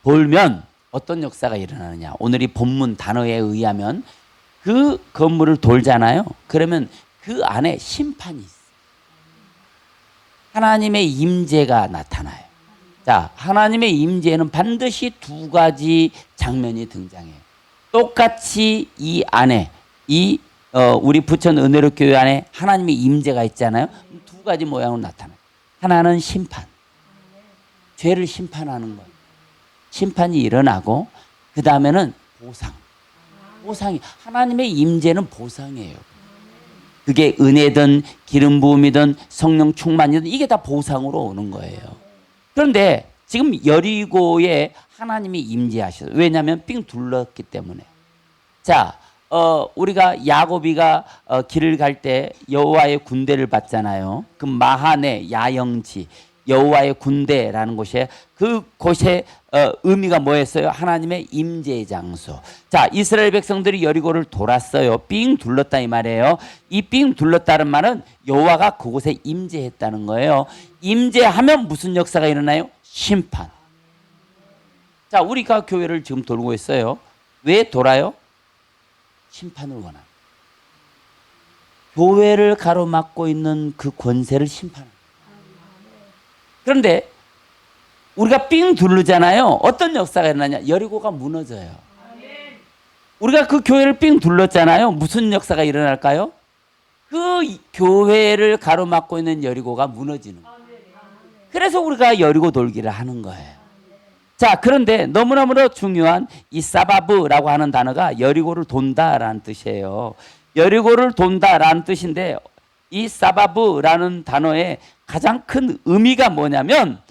돌면 어떤 역사가 일어나느냐? 오늘 이 본문 단어에 의하면 그 건물을 돌잖아요. 그러면 그 안에 심판이 있어요. 하나님의 임재가 나타나요. 자, 하나님의 임재에는 반드시 두 가지 장면이 등장해요. 똑같이 이 안에 우리 부천 은혜로교회 안에 하나님의 임재가 있잖아요. 두 가지 모양으로 나타나요. 하나는 심판, 죄를 심판하는 거예요. 심판이 일어나고, 그 다음에는 보상. 보상이, 하나님의 임재는 보상이에요. 그게 은혜든 기름 부음이든 성령 충만이든 이게 다 보상으로 오는 거예요. 그런데 지금 여리고에 하나님이 임재하셔서, 왜냐하면 삥 둘렀기 때문에. 자, 우리가 야고비가 길을 갈 때 여호와의 군대를 봤잖아요. 그 마하네 야영지, 여호와의 군대라는 곳에, 그 곳의 의미가 뭐였어요? 하나님의 임재의 장소. 자, 이스라엘 백성들이 여리고를 돌았어요. 삥 둘렀다 이 말이에요. 이 삥 둘렀다는 말은 여호와가 그곳에 임재했다는 거예요. 임재하면 무슨 역사가 일어나요? 심판. 자, 우리가 교회를 지금 돌고 있어요. 왜 돌아요? 심판을 원합니다. 교회를 가로막고 있는 그 권세를 심판합니다. 그런데 우리가 삥 둘르잖아요. 어떤 역사가 일어나냐? 여리고가 무너져요. 우리가 그 교회를 삥 둘렀잖아요. 무슨 역사가 일어날까요? 그 교회를 가로막고 있는 여리고가 무너지는 거예요. 그래서 우리가 여리고 돌기를 하는 거예요. 자, 그런데 너무너무 중요한 이 사바브라고 하는 단어가 여리고를 돈다라는 뜻이에요. 여리고를 돈다라는 뜻인데, 이 사바브라는 단어의 가장 큰 의미가 뭐냐면,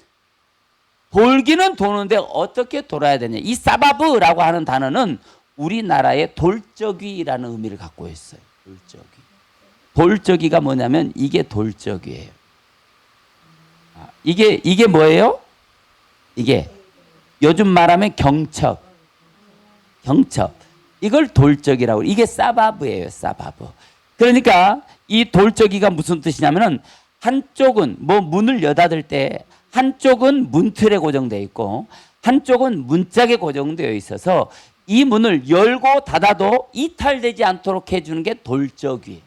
돌기는 도는데 어떻게 돌아야 되냐. 이 사바브라고 하는 단어는 우리나라의 돌적이라는 의미를 갖고 있어요. 돌적이. 돌적이가 뭐냐면 이게 돌적이에요. 이게 뭐예요? 이게 요즘 말하면 경첩. 이걸 돌적이라고. 이게 사바브예요, 사바브. 그러니까 이 돌적이가 무슨 뜻이냐면은, 한쪽은 뭐 문을 여닫을 때 한쪽은 문틀에 고정되어 있고 한쪽은 문짝에 고정되어 있어서 이 문을 열고 닫아도 이탈되지 않도록 해주는 게 돌적이.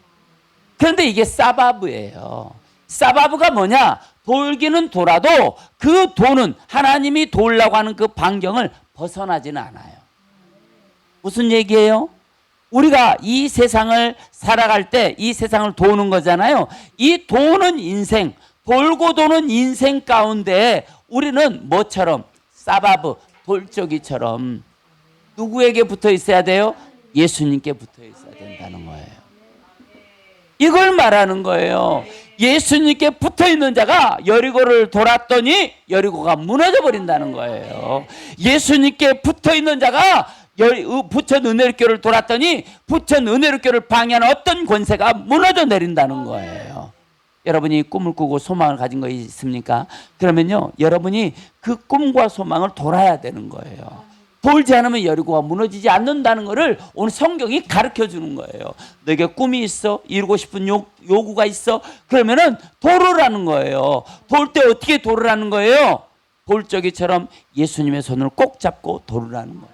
그런데 이게 사바브예요. 사바브가 뭐냐? 돌기는 돌아도 그 도는 하나님이 돌라고 하는 그 반경을 벗어나지는 않아요. 무슨 얘기예요? 우리가 이 세상을 살아갈 때 이 세상을 도는 거잖아요. 이 도는 인생, 돌고 도는 인생 가운데 우리는 뭐처럼? 사바브, 돌적이처럼 누구에게 붙어 있어야 돼요? 예수님께 붙어 있어야 된다는 거예요. 이걸 말하는 거예요. 예수님께 붙어 있는 자가 여리고를 돌았더니 여리고가 무너져 버린다는 거예요. 예수님께 붙어 있는 자가 부천 은혜롭교를 돌았더니 부천 은혜롭교를 방해하는 어떤 권세가 무너져 내린다는 거예요. 여러분이 꿈을 꾸고 소망을 가진 거 있습니까? 그러면요, 여러분이 그 꿈과 소망을 돌아야 되는 거예요. 돌지 않으면 여리고가 무너지지 않는다는 것을 오늘 성경이 가르쳐 주는 거예요. 너에게 꿈이 있어? 이루고 싶은 요구가 있어? 그러면은 돌으라는 거예요. 돌 때 어떻게 돌으라는 거예요? 돌적이처럼 예수님의 손을 꼭 잡고 돌으라는 거예요.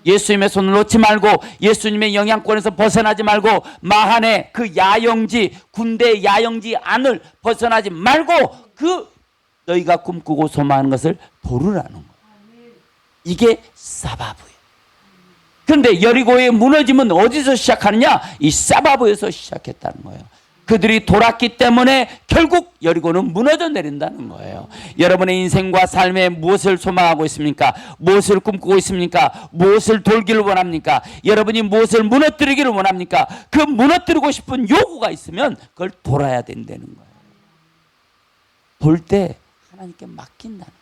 예수님의 손을 놓지 말고 예수님의 영향권에서 벗어나지 말고 마한의 그 야영지, 군대의 야영지 안을 벗어나지 말고 그 너희가 꿈꾸고 소망하는 것을 돌으라는 거예요. 이게 사바브예요. 그런데 여리고의 무너짐은 어디서 시작하느냐? 이 사바브에서 시작했다는 거예요. 그들이 돌았기 때문에 결국 여리고는 무너져 내린다는 거예요. 여러분의 인생과 삶에 무엇을 소망하고 있습니까? 무엇을 꿈꾸고 있습니까? 무엇을 돌기를 원합니까? 여러분이 무엇을 무너뜨리기를 원합니까? 그 무너뜨리고 싶은 요구가 있으면 그걸 돌아야 된다는 거예요. 돌 때 하나님께 맡긴다는 거예요.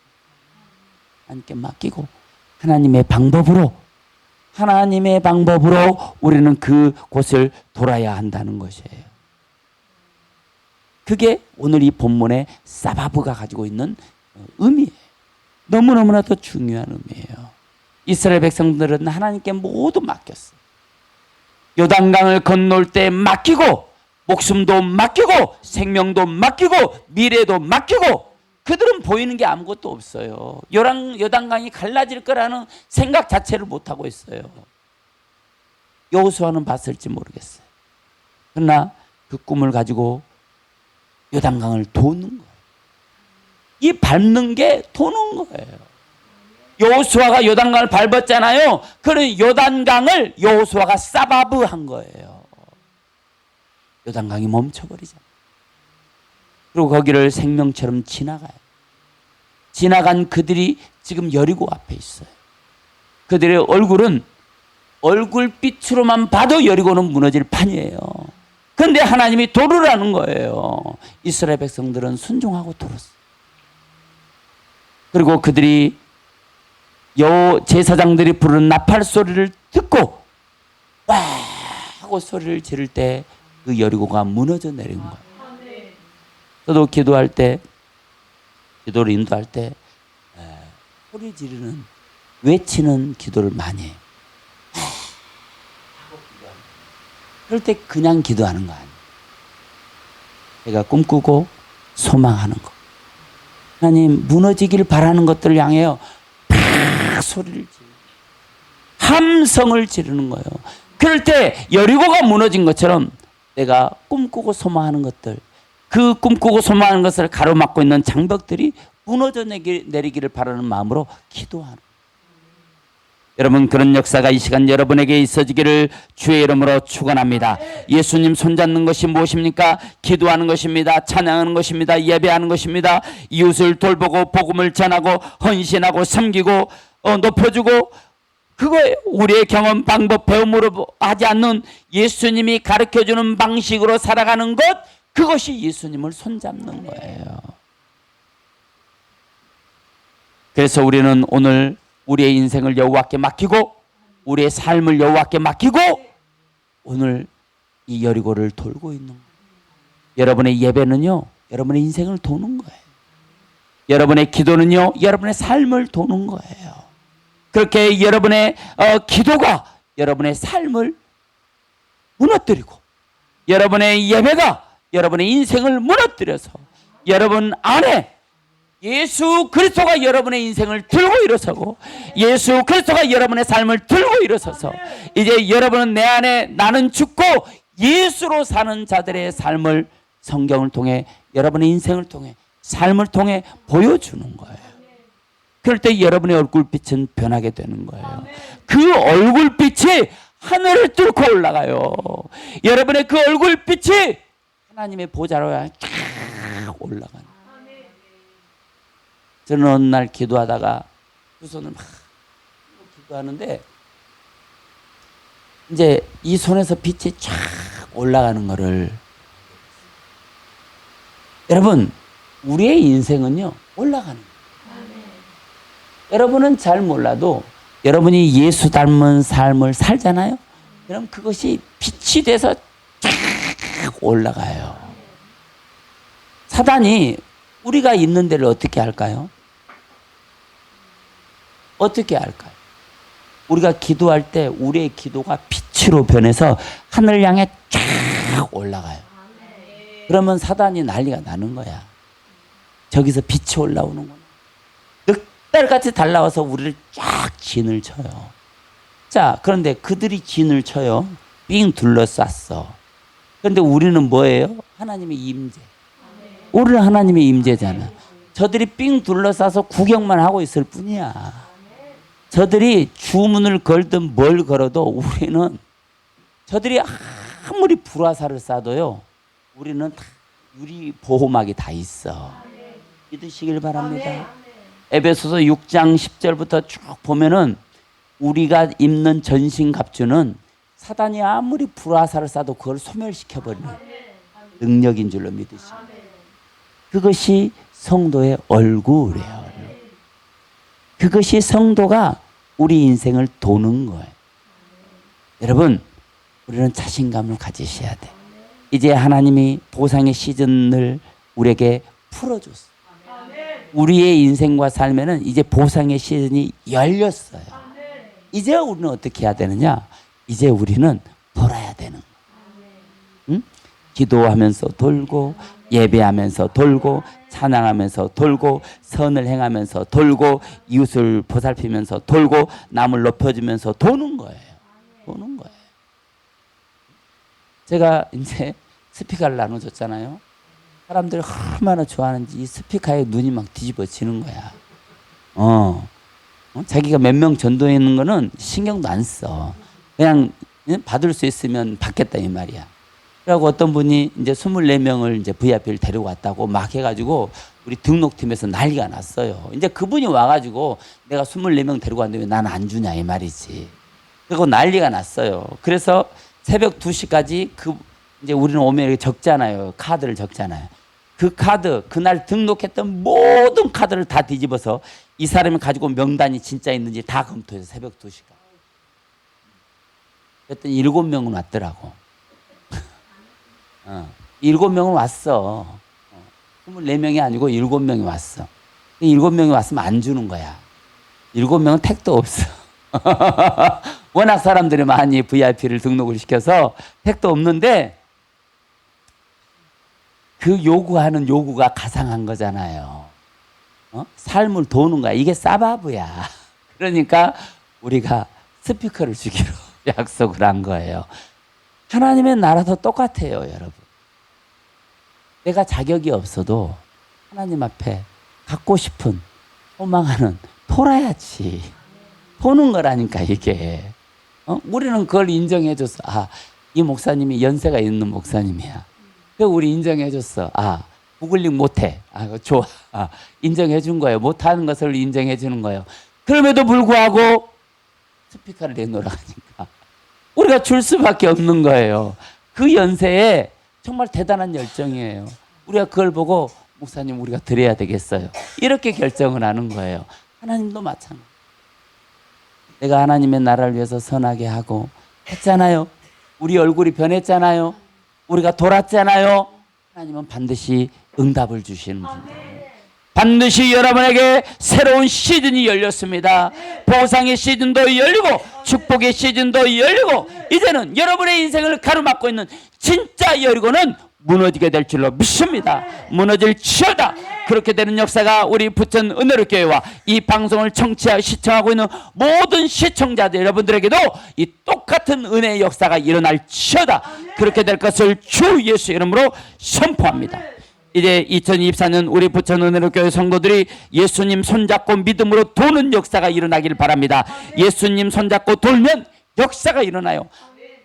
하나님께 맡기고 하나님의 방법으로 우리는 그 곳을 돌아야 한다는 것이에요. 그게 오늘 이 본문의 사바브가 가지고 있는 의미예요. 너무너무나도 중요한 의미예요. 이스라엘 백성들은 하나님께 모두 맡겼어요. 요단강을 건널 때 맡기고 목숨도 맡기고 생명도 맡기고 미래도 맡기고 그들은 보이는 게 아무것도 없어요. 요단강이 갈라질 거라는 생각 자체를 못하고 있어요. 여호수아는 봤을지 모르겠어요. 그러나 그 꿈을 가지고 요단강을 도는 거예요. 이 밟는 게 도는 거예요. 여호수아가 요단강을 밟았잖아요. 그런 요단강을 여호수아가 사바브한 거예요. 요단강이 멈춰버리잖아요. 그리고 거기를 생명처럼 지나가요. 지나간 그들이 지금 여리고 앞에 있어요. 그들의 얼굴은 얼굴빛으로만 봐도 여리고는 무너질 판이에요. 그런데 하나님이 도르라는 거예요. 이스라엘 백성들은 순종하고 돌았어요. 그리고 그들이 제사장들이 부르는 나팔 소리를 듣고 와 하고 소리를 지를 때 그 여리고가 무너져 내린 거예요. 저도 기도할 때, 기도를 인도할 때 소리 지르는, 외치는 기도를 많이 해요. 그럴 때 그냥 기도하는 거 아니에요. 제가 꿈꾸고 소망하는 거. 하나님 무너지길 바라는 것들을 향해요. 팍 소리를 지르는 함성을 지르는 거예요. 그럴 때 여리고가 무너진 것처럼 내가 꿈꾸고 소망하는 것들, 그 꿈꾸고 소망하는 것을 가로막고 있는 장벽들이 무너져 내리기를 바라는 마음으로 기도하는 거예요. 여러분, 그런 역사가 이 시간 여러분에게 있어지기를 주의 이름으로 축원합니다. 예수님 손잡는 것이 무엇입니까? 기도하는 것입니다. 찬양하는 것입니다. 예배하는 것입니다. 이웃을 돌보고 복음을 전하고 헌신하고 섬기고 높여주고, 그거예요. 우리의 경험, 방법, 배움으로 하지 않는 예수님이 가르쳐주는 방식으로 살아가는 것, 그것이 예수님을 손잡는 거예요. 그래서 우리는 오늘 우리의 인생을 여호와께 맡기고 우리의 삶을 여호와께 맡기고 오늘 이 여리고를 돌고 있는 거예요. 여러분의 예배는요, 여러분의 인생을 도는 거예요. 여러분의 기도는요, 여러분의 삶을 도는 거예요. 그렇게 여러분의 기도가 여러분의 삶을 무너뜨리고 여러분의 예배가 여러분의 인생을 무너뜨려서 여러분 안에 예수 그리스도가 여러분의 인생을 들고 일어서고 예수 그리스도가 여러분의 삶을 들고 일어서서 이제 여러분은 내 안에 나는 죽고 예수로 사는 자들의 삶을 성경을 통해 여러분의 인생을 통해 삶을 통해 보여주는 거예요. 그럴 때 여러분의 얼굴빛은 변하게 되는 거예요. 그 얼굴빛이 하늘을 뚫고 올라가요. 여러분의 그 얼굴빛이 하나님의 보좌로 쫙 올라가는. 저는 어느 날 기도하다가 두 손을 막 기도하는데 이제 이 손에서 빛이 쫙 올라가는 거를, 여러분 우리의 인생은요 올라가는 거예요. 여러분은 잘 몰라도 여러분이 예수 닮은 삶을 살잖아요. 그럼 그것이 빛이 돼서 쫙 올라가요. 사단이 우리가 있는 데를 어떻게 할까요? 어떻게 할까요? 우리가 기도할 때 우리의 기도가 빛으로 변해서 하늘 향해 쫙 올라가요. 그러면 사단이 난리가 나는 거야. 저기서 빛이 올라오는구나. 늑달같이 달라와서 우리를 쫙 진을 쳐요. 자, 그런데 그들이 진을 쳐요. 삥 둘러쌌어. 그런데 우리는 뭐예요? 하나님의 임재. 우리는 하나님의 임재잖아. 저들이 삥 둘러싸서 구경만 하고 있을 뿐이야. 저들이 주문을 걸든 뭘 걸어도 우리는, 저들이 아무리 불화살을 쏴도요, 우리는 다 유리 보호막이 다 있어. 믿으시길 바랍니다. 에베소서 6장 10절부터 쭉 보면은 우리가 입는 전신갑주는 사단이 아무리 불화살을 쏴도 그걸 소멸시켜버리는 능력인 줄로 믿으시고, 그것이 성도의 얼굴이에요. 그것이 성도가 우리 인생을 도는 거예요. 여러분, 우리는 자신감을 가지셔야 돼. 이제 하나님이 보상의 시즌을 우리에게 풀어줬어. 우리의 인생과 삶에는 이제 보상의 시즌이 열렸어요. 이제 우리는 어떻게 해야 되느냐? 이제 우리는 돌아야 되는 거예요. 응? 기도하면서 돌고, 예배하면서 돌고, 찬양하면서 돌고, 선을 행하면서 돌고, 이웃을 보살피면서 돌고, 남을 높여주면서 도는 거예요. 도는 거예요. 제가 이제 스피커를 나눠줬잖아요. 사람들이 얼마나 좋아하는지 이 스피커에 눈이 막 뒤집어지는 거야. 자기가 몇 명 전도해 있는 거는 신경도 안 써. 그냥 받을 수 있으면 받겠다 이 말이야. 그리고 어떤 분이 이제 24명을 이제 VIP를 데리고 왔다고 막 해가지고 우리 등록팀에서 난리가 났어요. 이제 그분이 와가지고 내가 24명 데리고 왔는데 왜 나는 안 주냐 이 말이지. 그리고 난리가 났어요. 그래서 새벽 2시까지 이제 우리는 오면 이렇게 적잖아요. 카드를 적잖아요. 그 카드, 그날 등록했던 모든 카드를 다 뒤집어서 이 사람이 가지고 온 명단이 진짜 있는지 다 검토해서 새벽 2시까지. 그랬더니 7명은 왔더라고. 7명은 왔어. 24명이 아니고 7명이 왔어. 7명이 왔으면 안 주는 거야. 7명은 택도 없어. 워낙 사람들이 많이 VIP를 등록을 시켜서 택도 없는데 그 요구하는 요구가 가상한 거잖아요. 삶을 도는 거야. 이게 사바브야. 그러니까 우리가 스피커를 주기로 약속을 한 거예요. 하나님의 나라도 똑같아요, 여러분. 내가 자격이 없어도 하나님 앞에 갖고 싶은, 소망하는, 돌아야지. 도는 거라니까, 이게. 우리는 그걸 인정해줬어. 아, 이 목사님이 연세가 있는 목사님이야. 그 우리 인정해줬어. 아, 구글링 못해. 아, 좋아. 아, 인정해준 거예요. 못하는 것을 인정해주는 거예요. 그럼에도 불구하고 스피커를 내놓으라 하니까 우리가 줄 수밖에 없는 거예요. 그 연세에 정말 대단한 열정이에요. 우리가 그걸 보고 목사님 우리가 드려야 되겠어요. 이렇게 결정을 하는 거예요. 하나님도 마찬가지. 내가 하나님의 나라를 위해서 선하게 하고 했잖아요. 우리 얼굴이 변했잖아요. 우리가 돌았잖아요. 하나님은 반드시 응답을 주시는 분이에요. 반드시 여러분에게 새로운 시즌이 열렸습니다. 보상의 시즌도 열리고 축복의 시즌도 열리고 이제는 여러분의 인생을 가로막고 있는 진짜 여리고는 무너지게 될 줄로 믿습니다. 무너질지어다. 그렇게 되는 역사가 우리 부천 은혜로교회와 이 방송을 시청하고 있는 모든 시청자들 여러분들에게도 이 똑같은 은혜의 역사가 일어날지어다. 그렇게 될 것을 주 예수 이름으로 선포합니다. 이제 2024년 우리 부천 은혜로교회 성도들이 예수님 손잡고 믿음으로 도는 역사가 일어나길 바랍니다. 예수님 손잡고 돌면 역사가 일어나요.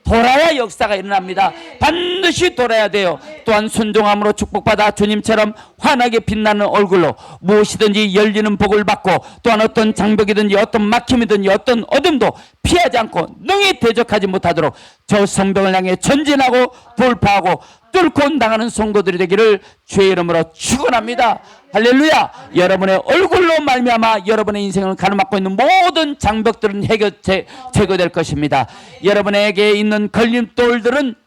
돌아야 역사가 일어납니다. 반드시 돌아야 돼요. 또한 순종함으로 축복받아 주님처럼 환하게 빛나는 얼굴로 무엇이든지 열리는 복을 받고 또한 어떤 장벽이든지 어떤 막힘이든지 어떤 어둠도 피하지 않고 능히 대적하지 못하도록 저 성벽을 향해 전진하고 돌파하고 뚫고 나가는 성도들이 되기를 주의 이름으로 축원합니다. 할렐루야. 여러분의 얼굴로 말미암아 여러분의 인생을 가로막고 있는 모든 장벽들은 제거될 것입니다. 여러분에게 있는 걸림돌들은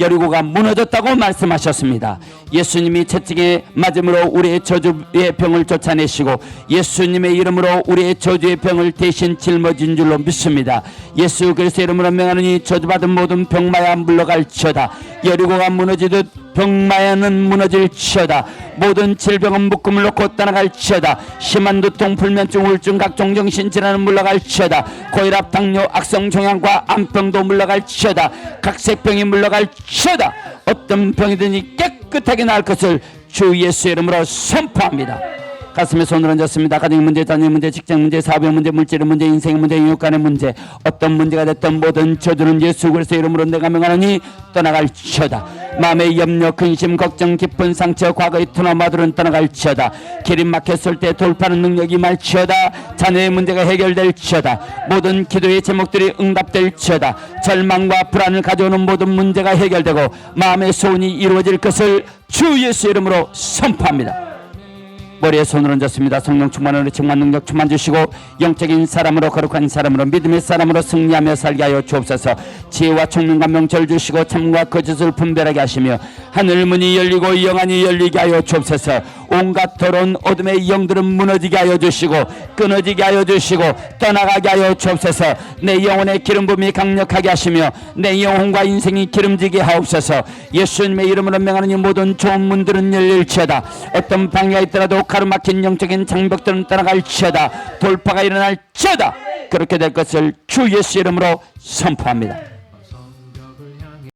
여리고가 무너졌다고 말씀하셨습니다. 예수님이 채찍에 맞음으로 우리의 저주의 병을 쫓아내시고 예수님의 이름으로 우리의 저주의 병을 대신 짊어진 줄로 믿습니다. 예수 그리스도의 이름으로 명하노니 저주받은 모든 병마야 물러갈지어다. 여리고가 무너지듯 병마야는 무너질지어다. 모든 질병은 묶음을 놓고 떠나갈지어다. 심한 두통, 불면증, 우울증, 각종 정신질환은 물러갈지어다. 고혈압, 당뇨, 악성 종양과 암병도 물러갈지어다. 각색병이 물러갈지어다. 어떤 병이든지 깨끗하게 나을 것을 주 예수의 이름으로 선포합니다. 가슴에 손을 얹었습니다. 가정 문제, 자녀 문제, 직장 문제, 사업의 문제, 물질의 문제, 인생의 문제, 인육간의 문제, 어떤 문제가 됐던 모든 저주는 예수 그리스도의 이름으로 내가 명하노니 떠나갈지어다. 마음의 염려, 근심, 걱정, 깊은 상처, 과거의 트라우마들은 떠나갈지어다. 길이 막혔을 때 돌파하는 능력이 말지어다. 자녀의 문제가 해결될지어다. 모든 기도의 제목들이 응답될지어다. 절망과 불안을 가져오는 모든 문제가 해결되고 마음의 소원이 이루어질 것을 주 예수의 이름으로 선포합니다. 머리에 손을 얹었습니다. 성령 충만으로 충만 능력 충만 주시고 영적인 사람으로 거룩한 사람으로 믿음의 사람으로 승리하며 살게 하여 주옵소서. 지혜와 총명과 명철 주시고 참과 거짓을 분별하게 하시며 하늘 문이 열리고 영안이 열리게 하여 주옵소서. 온갖 더러운 어둠의 영들은 무너지게 하여 주시고 끊어지게 하여 주시고 떠나가게 하여 주옵소서. 내 영혼의 기름 부음이 강력하게 하시며 내 영혼과 인생이 기름지게 하옵소서. 예수님의 이름으로 명하는 이 모든 좋은 문들은 열릴지어다. 어떤 방해가 있더라도 가로막힌 영적인 장벽들은 떠나갈지어다. 돌파가 일어날지어다. 그렇게 될 것을 주 예수 이름으로 선포합니다.